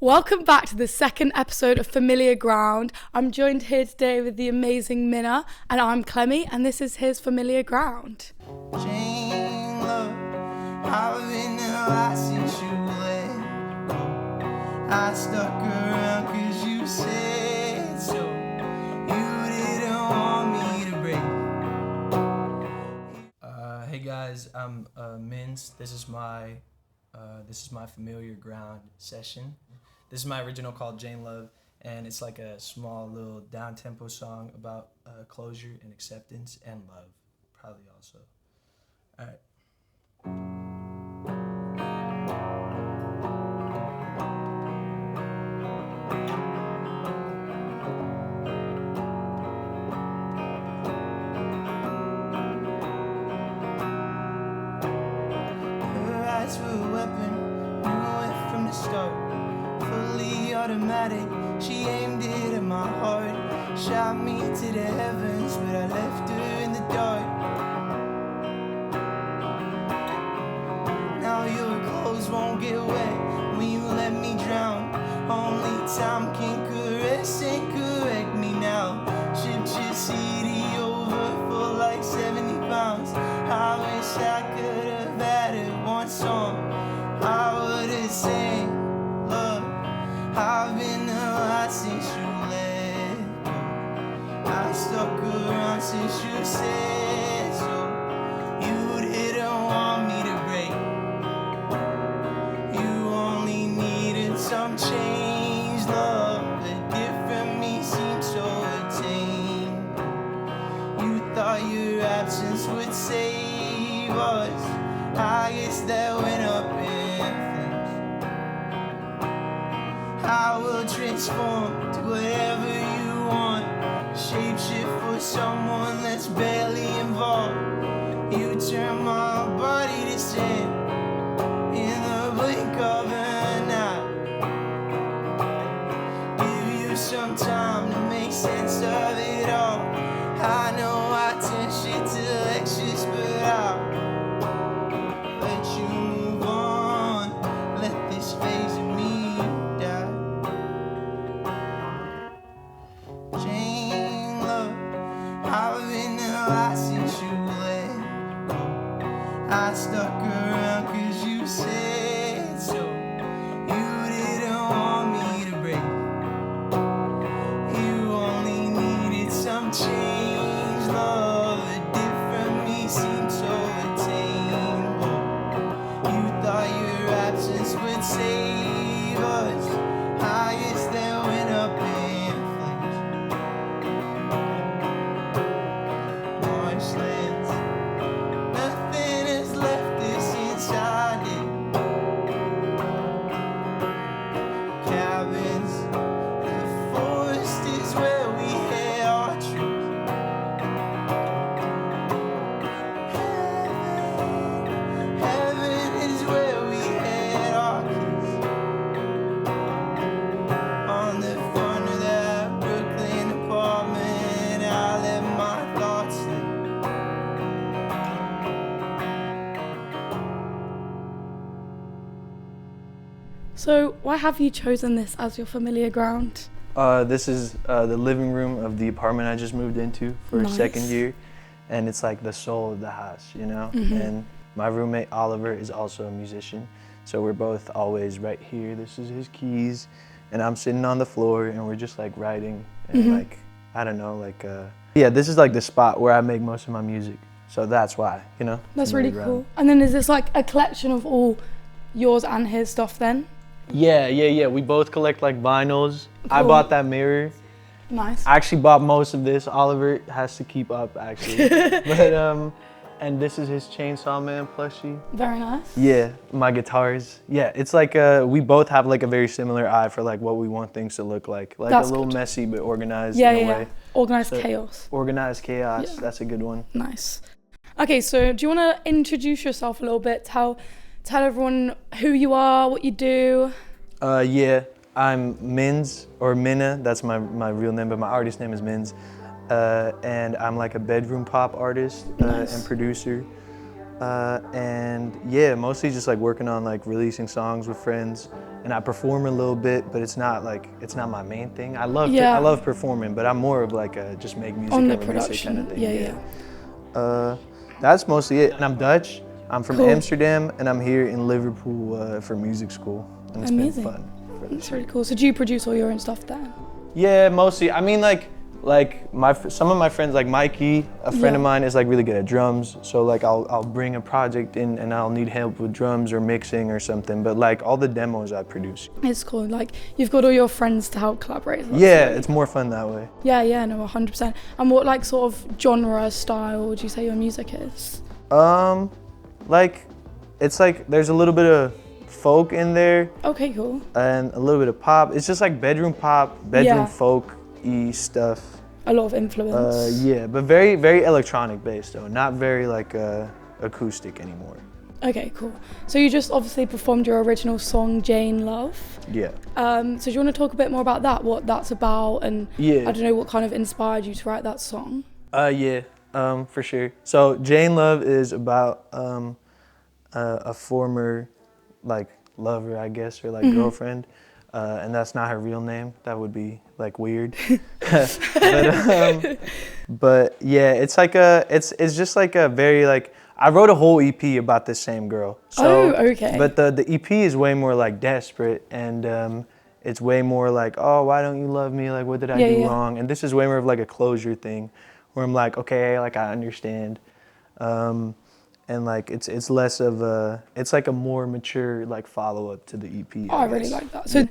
Welcome back to the second episode of Familiar Ground. I'm joined here today with the amazing Minna, and I'm Clemmie, and this is his Familiar Ground. Jane, love, I've been alive since you left. I stuck around cause you said so. You didn't want me to break. Hey guys, I'm Myles. This is my Familiar Ground session. This is my original called Jane Love, and it's like a small little down-tempo song about closure and acceptance and love, probably also. All right. Her eyes were a weapon, knew it from the start. Fully automatic, she aimed it at my heart. Shot me to the heavens, but I left her in the dark. Now your clothes won't get wet when you let me drown. Only time can caress and correct me now. Shipped your CD over for like 70 pounds. I wish I could have added one song. I would have sang, love, I've been alive since you left. I stuck around since you said so. You didn't want me to break. You only needed some change, love. The different me seemed so tame. You thought your absence would save us. I guess that went up in flames. I will transform to whatever you want. Shapeshift for someone that's barely involved. You turn my body to sand in the blink of an eye. Give you some time to make sense of it all. I know I turn shit to lectures, but I'll let you move on. Let this phase of me die. Jane, love, I've been alive since you left. I stuck around cause you said so. You didn't want me to break. You only needed some change, love. A different me seemed so attainable. You thought your absence would save us. I guess that went up in flames. Marshlands, nothing has left us inside it. Cabins, the forest is where we had our truth. Heaven is where we had our kiss. On the front of that Brooklyn apartment, I let my thoughts slip. So, why have you chosen this as your Familiar Ground? This is the living room of the apartment I just moved into for Nice. second year, and it's like the soul of the house, you know? And my roommate Oliver is also a musician, so we're both always right here. This is his keys, and I'm sitting on the floor, and we're just like writing, and like, I don't know, like, yeah, this is like the spot where I make most of my music, so that's why, you know? That's Familiar really Ground. cool. And then is this like a collection of all yours and his stuff then? Yeah. We both collect like vinyls. I Cool. bought that mirror. Nice. I actually bought most of this. Oliver has to keep up actually. But and this is his Chainsaw Man plushie. Very nice. Yeah, my guitars. Yeah, it's like we both have like a very similar eye for like what we want things to look like. Like That's a little good. messy but organized Yeah, in a yeah. way. Organized So- chaos. Organized chaos. Yeah. That's a good one. Nice. Okay, so do you want to introduce yourself a little bit? Tell everyone who you are, what you do. Yeah, I'm Myles or Minna. That's my real name, but my artist name is Myles. And I'm like a bedroom pop artist Nice. and producer. And yeah, mostly just like working on like releasing songs with friends, and I perform a little bit, but it's not my main thing. I love performing, but I'm more of like a just make music On the and release it kind production. of thing. Yeah. That's mostly it. And I'm Dutch. I'm from Cool. Amsterdam, and I'm here in Liverpool for music school, and it's Amazing. been fun. That's really cool. So do you produce all your own stuff there? Yeah, mostly. I mean, like some of my friends, like Mikey, a friend of mine, is like really good at drums. So like I'll bring a project in and I'll need help with drums or mixing or something. But like all the demos I produce. It's cool. Like you've got all your friends to help collaborate. So Yeah, really it's more fun that way. Yeah, no, 100%. And what like sort of genre style would you say your music is? Like it's like there's a little bit of folk in there. Okay, cool. And a little bit of pop. It's just like bedroom pop, bedroom folk-y stuff. A lot of influence. Yeah, but very, very electronic based though. Not very like acoustic anymore. Okay, cool. So you just obviously performed your original song, Jane Love. Yeah. So do you want to talk a bit more about that, what that's about, and I don't know what kind of inspired you to write that song? For sure. So Jane Love is about a former like lover, I guess, or like girlfriend, and that's not her real name. That would be like weird. But yeah, it's like it's just like a very like I wrote a whole EP about this same girl. So, okay. But the EP is way more like desperate, and it's way more like, oh, why don't you love me? Like, what did I do wrong? And this is way more of like a closure thing, where I'm like, okay, like I understand. And like it's less of it's like a more mature like follow up to the EP. I really like that. So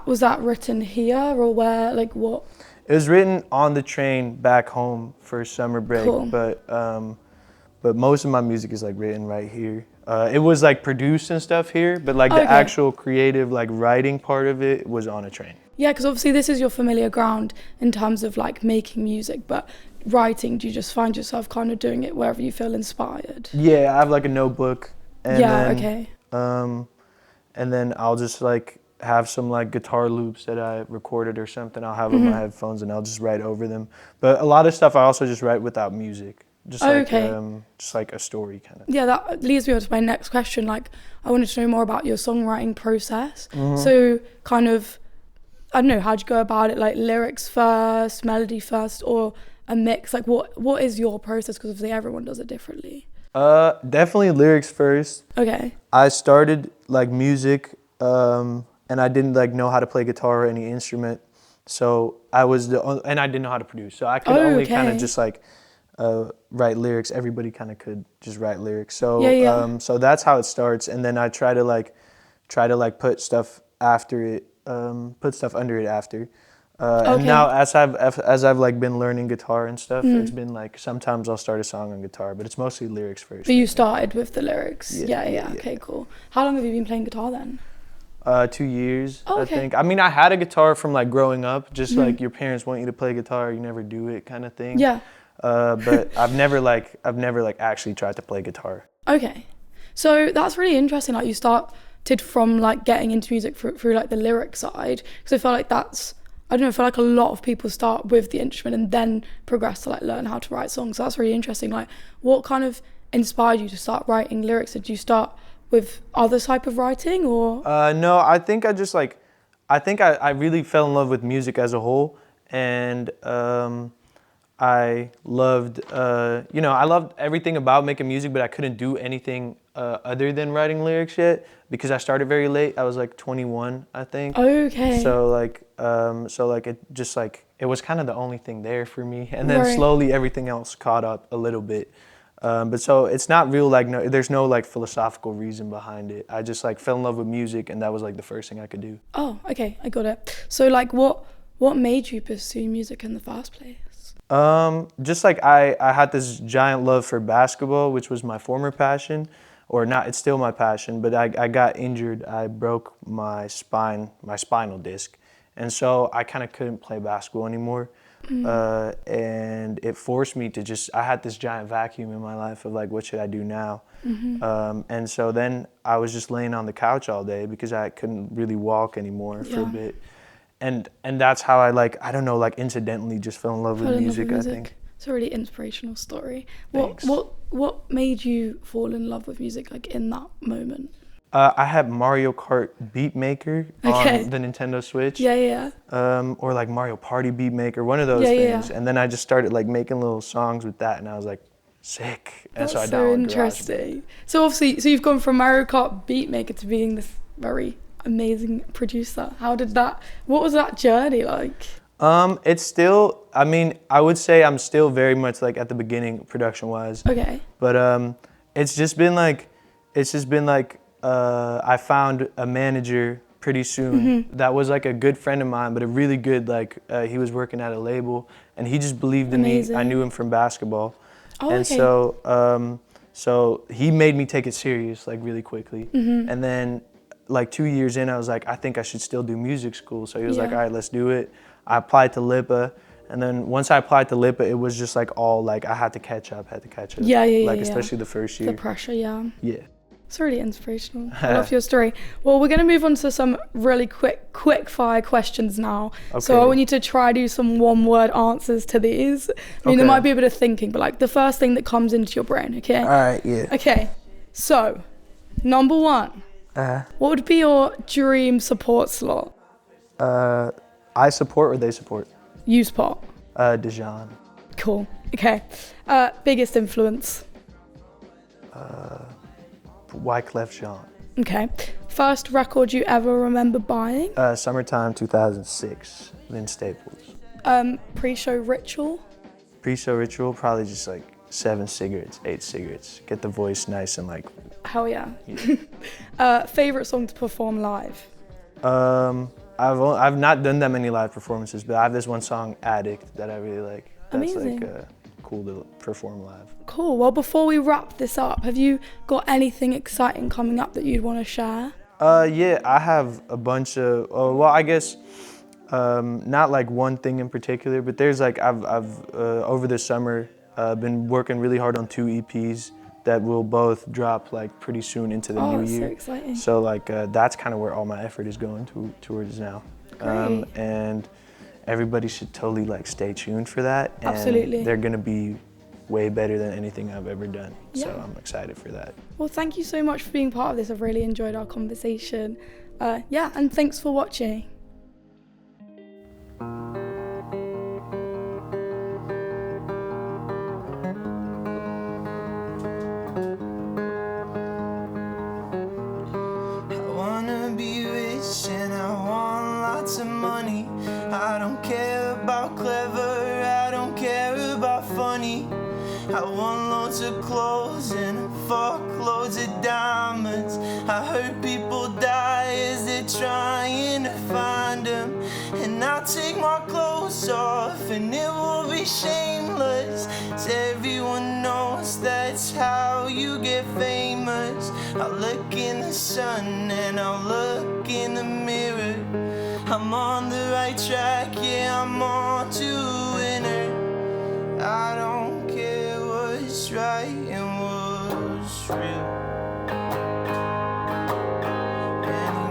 was that written here or where? Like what? It was written on the train back home for summer break, Cool. but most of my music is like written right here. It was like produced and stuff here, but like the actual creative like writing part of it was on a train. Yeah, because obviously this is your familiar ground in terms of like making music, but writing, do you just find yourself kind of doing it wherever you feel inspired? Yeah, I have like a notebook. And okay. And then I'll just like have some like guitar loops that I recorded or something. I'll have on my headphones and I'll just write over them. But a lot of stuff I also just write without music. Just like a story kind of. Yeah, that leads me on to my next question. Like, I wanted to know more about your songwriting process. So kind of, I don't know, how'd you go about it? Like lyrics first, melody first, or a mix? Like what is your process? Because obviously everyone does it differently. Definitely lyrics first. Okay. I started like music, and I didn't like know how to play guitar or any instrument. So and I didn't know how to produce. So I could only kind of just like write lyrics. Everybody kind of could just write lyrics. So so that's how it starts, and then I try to put stuff after it, put stuff under it after. And now as I've like been learning guitar and stuff, it's been like sometimes I'll start a song on guitar, but it's mostly lyrics first. But you started with the lyrics. Yeah. Yeah. Okay, cool. How long have you been playing guitar then? 2 years, I think. I mean, I had a guitar from like growing up, just like your parents want you to play guitar, you never do it kind of thing. Yeah. But I've never actually tried to play guitar. Okay. So that's really interesting. Like you started from like getting into music through like the lyric side, because I feel like I feel like a lot of people start with the instrument and then progress to like learn how to write songs. So that's really interesting. Like what kind of inspired you to start writing lyrics? Did you start with other type of writing or? No, I think I really fell in love with music as a whole, and I loved I loved everything about making music, but I couldn't do anything other than writing lyrics yet because I started very late. I was like 21, I think. Okay. So it was kind of the only thing there for me, and then slowly everything else caught up a little bit. But so it's not real there's no like philosophical reason behind it. I just like fell in love with music, and that was like the first thing I could do. Oh, okay, I got it. So like what made you pursue music in the first place? Just like I had this giant love for basketball, which was my former passion, or not, it's still my passion, but I got injured. I broke my spinal disc. And so I kind of couldn't play basketball anymore. And it forced me to I had this giant vacuum in my life of like, what should I do now? And so then I was just laying on the couch all day because I couldn't really walk anymore for a bit. And that's how I incidentally just fell in love with music, I think. It's a really inspirational story. Thanks. What what made you fall in love with music, like, in that moment? I had Mario Kart Beat Maker on the Nintendo Switch. Yeah. Or like Mario Party Beat Maker, one of those things. And then I just started like making little songs with that, and I was like, sick. And That's so I interesting. So obviously, you've gone from Mario Kart Beat Maker to being this very amazing producer. What was that journey like? It's still, I mean, I would say I'm still very much like at the beginning production wise. Okay. But it's just been like I found a manager pretty soon that was like a good friend of mine, but a really good, like, he was working at a label, and he just believed in me. I knew him from basketball. And so he made me take it serious, like, really quickly. And then like 2 years in, I was like, I think I should still do music school. So he was like, all right, let's do it. I applied to LIPA. And then once I applied to LIPA, it was just like all like, I had to catch up. Yeah. Like, especially the first year. The pressure, yeah. Yeah. It's really inspirational. I love your story. Well, we're going to move on to some really quick fire questions now. Okay. So I want you to try do some one-word answers to these. I mean, there might be a bit of thinking, but like the first thing that comes into your brain, okay? All right, yeah. Okay, so number one. What would be your dream support slot? I support or they support? You support. Dijon. Cool. Okay. Biggest influence? Wyclef Jean. Okay. First record you ever remember buying? Summertime 2006, Lynn Staples. Pre-show ritual? Pre-show ritual, probably just like 7 cigarettes, 8 cigarettes. Get the voice nice and like... Hell yeah. Favorite song to perform live? I've not done that many live performances, but I have this one song, Addict, that I really like. That's amazing. Like cool to perform live. Cool. Well, before we wrap this up, have you got anything exciting coming up that you'd want to share? Yeah, I have a bunch of, well, I guess not like one thing in particular, but there's like, I've over the summer been working really hard on 2 EPs that will both drop like pretty soon into the new year. So exciting. So like that's kind of where all my effort is going towards now. Great. And everybody should totally like stay tuned for that. And absolutely. They're gonna be way better than anything I've ever done. Yeah. So I'm excited for that. Well, thank you so much for being part of this. I've really enjoyed our conversation. Yeah, and thanks for watching. I don't care about clever, I don't care about funny. I want loads of clothes and fuck loads of diamonds. I heard people die as they're trying to find them. And I'll take my clothes off and it will be shameless. 'Cause everyone knows that's how you get famous. I'll look in the sun and I'll look in the mirror. I'm on the right track, yeah, I'm on to a winner. I don't care what's right and what's real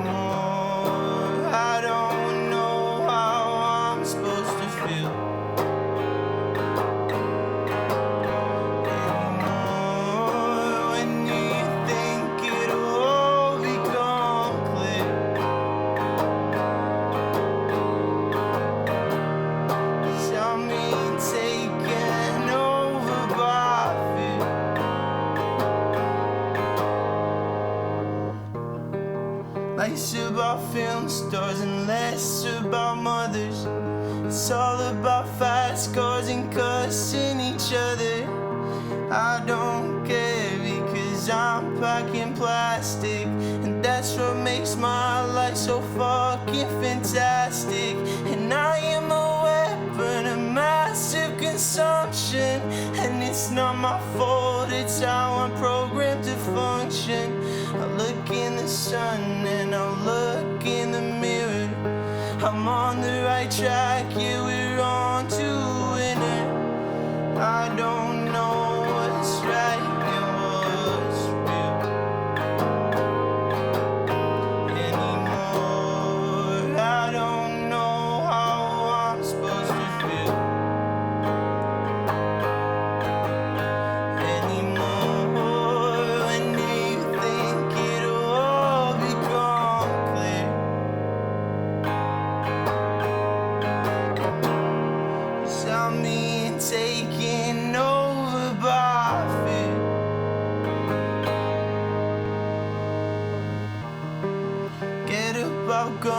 anymore. I don't know how I'm supposed to feel anymore. When do you think it'll all become clear? Life's about film stars and less about mothers. It's all about fast cars and cussing each other. I don't care because I'm packing plastic, and that's what makes my life so fucking fantastic. And I am a weapon of massive consumption, and it's not my fault, it's how I'm programmed to function. I look in the sun and I'll look in the mirror. I'm on the right track, yeah, we're on to a winner. I don't know what's right and what's real anymore. I don't know how I'm supposed to feel anymore.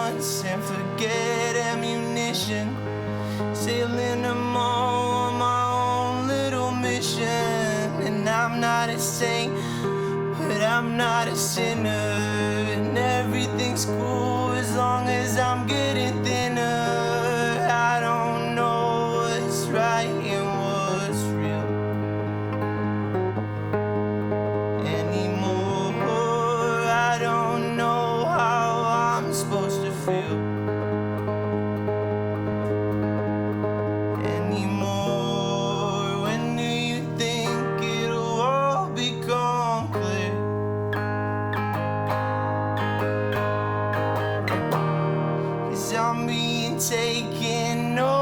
once and forget ammunition. Sailing them all on my own little mission. And I'm not a saint, but I'm not a sinner. And everything's cool as long as I'm getting thinner. I don't know what's right and what's real anymore. I don't know how I'm supposed to feel anymore. When do you think it'll all become clear? 'Cause I'm being taken over.